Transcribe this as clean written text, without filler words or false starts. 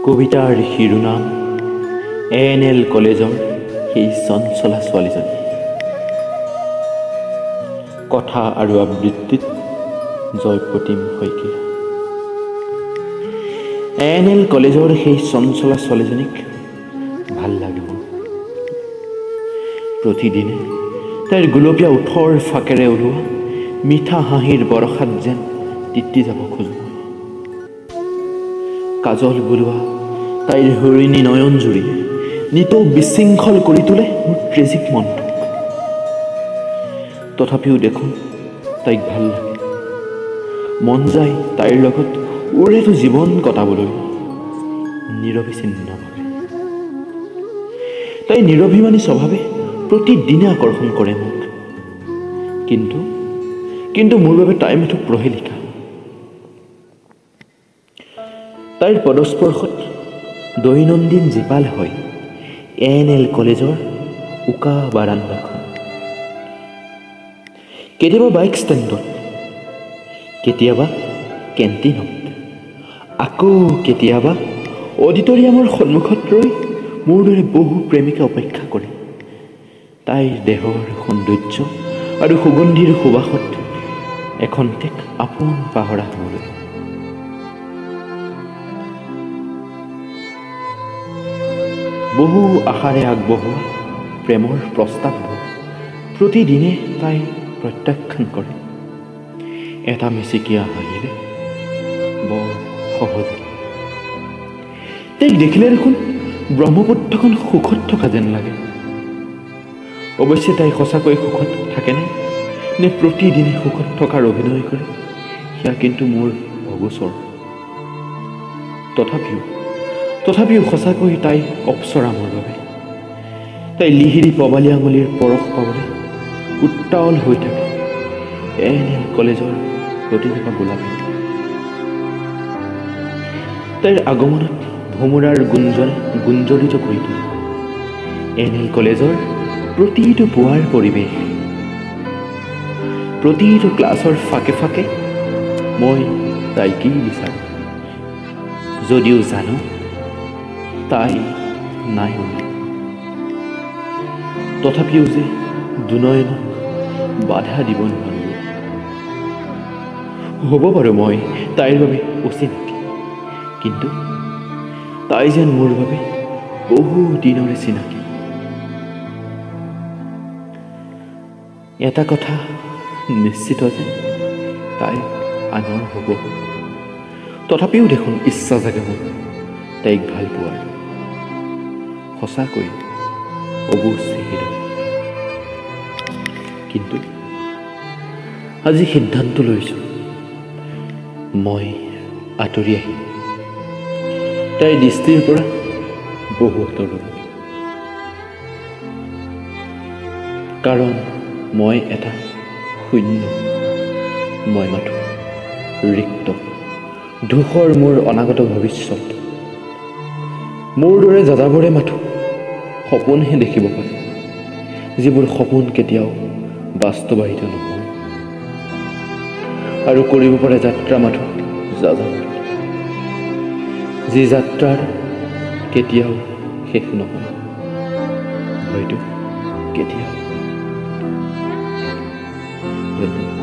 কবিতাৰ শিৰোনাম এন.এল. কলেজৰ সেই চঞ্চলা ছোৱালীজনী। কথা আৰু আবৃত্তিত জয়প্ৰতীম শইকীয়া। এন.এল. কলেজৰ সেই চঞ্চলা ছোৱালীজনীক ভাল লাগে মোৰ। প্ৰতিদিনে তাইৰ গুলপীয়া ওঠৰ ফাকেৰে ওলোৱা মিঠা হাঁহিৰ বৰষাত যেন তিতি যাব খোজো। কাজল বোলোৱা তাইৰ হৰিণী নয়ন জুৰিয়ে নিতৌ বিশৃংখল কৰি তোলে মোৰ ট্ৰেজিক মনটোক। তথাপিও দেখোন তাইক ভাল লাগে। মন যায় তাইৰ লগত ওৰেটো জীৱন কটাবলৈ নিৰবিচ্ছিন্নভাৱে। তাই নিৰভিমানী স্বভাৱে প্ৰতিদিনে আকৰ্ষণ কৰে মোক। কিন্তু মোৰ বাবে তাই মাথো প্ৰহেলিকা। তাইৰ পদস্পৰ্শত দৈনন্দিন জীপাল হয় এন.এল. কলেজৰ উকা বাৰান্দাখন। কেতিয়াবা বাইক ষ্টেণ্ডত, কেতিয়াবা কেণ্টিনত, আকৌ কেতিয়াবা অডিটৰিয়ামৰ সন্মুখত ৰৈ মোৰ দৰে বহু প্ৰেমিকা অপেক্ষা কৰে তাইৰ দেহৰ সৌন্দৰ্য আৰু সুগন্ধিৰ সুবাসত এখন্তেক আপোন পাহৰা হ'বলৈ। বহু আশাৰে আগবঢ়োৱা প্ৰেমৰ প্ৰস্তাৱবোৰ প্ৰতিদিনে তাই প্ৰত্যাখ্যান কৰে এটা মিচিকীয়া হাঁহিৰে, বৰ সহজে। তাইক দেখিলে দেখোন ব্ৰহ্মপুত্ৰখন সুখত থকা যেন লাগে। অৱশ্যে তাই সঁচাকৈ সুখত থাকেনে নে প্ৰতিদিনে সুখত থকাৰ অভিনয় কৰে সেয়া কিন্তু মোৰ অগোচৰ। তথাপিও সঁচাকৈ তাই অপ্সৰা মোৰ বাবে। তাই লিহিৰি পবালি আঙুলিৰ পৰশ পাবলৈ উত্তাৱল হৈ থাকে এন.এল. কলেজৰ প্ৰতিজোপা গোলাপী। তাইৰ আগমনত ভোমোৰাৰ গুঞ্জনে গুঞ্জৰিত কৰি তোলে এন.এল. কলেজৰ প্ৰতিটো পুৱাৰ পৰিৱেশ। প্ৰতিটো ক্লাছৰ ফাকে ফাকে মই তাইকেই বিচাৰোঁ, যদিও জানো তাই নাই। তথাপিও যে দুনয়নক বাধা দিব নোৱাৰো। হ'ব বাৰু মই তাইৰ বাবে অচিনাকি, কিন্তু তাই যেন মোৰ বাবে বহু দিনৰে চিনাকি। এটা কথা নিশ্চিত যে তাই আনৰ হ'ব। তথাপিও দেখোন ইচ্ছা জাগে মোৰ তাইক ভাল পোৱাৰ। সঁচাকৈ অবুজ হৃদয়। কিন্তু আজি সিদ্ধান্ত লৈছোঁ মই আঁতৰি আহিম তাইৰ দৃষ্টিৰ পৰা বহু আঁতৰলৈ। কাৰণ মই এটা শূন্য, মই মাথো ৰিক্ত, ধূসৰ মোৰ অনাগত ভৱিষ্যত। মোৰ দৰে যাযাবৰে মাথো সপোনহে দেখিব পাৰে, যিবোৰ সপোন কেতিয়াও বাস্তৱায়িত নহয়। আৰু কৰিব পাৰে যাত্ৰা মাথো যাযাবৰ, যি যাত্ৰাৰ কেতিয়াও শেষ নহয়, হয়তো কেতিয়াও। ধন্যবাদ।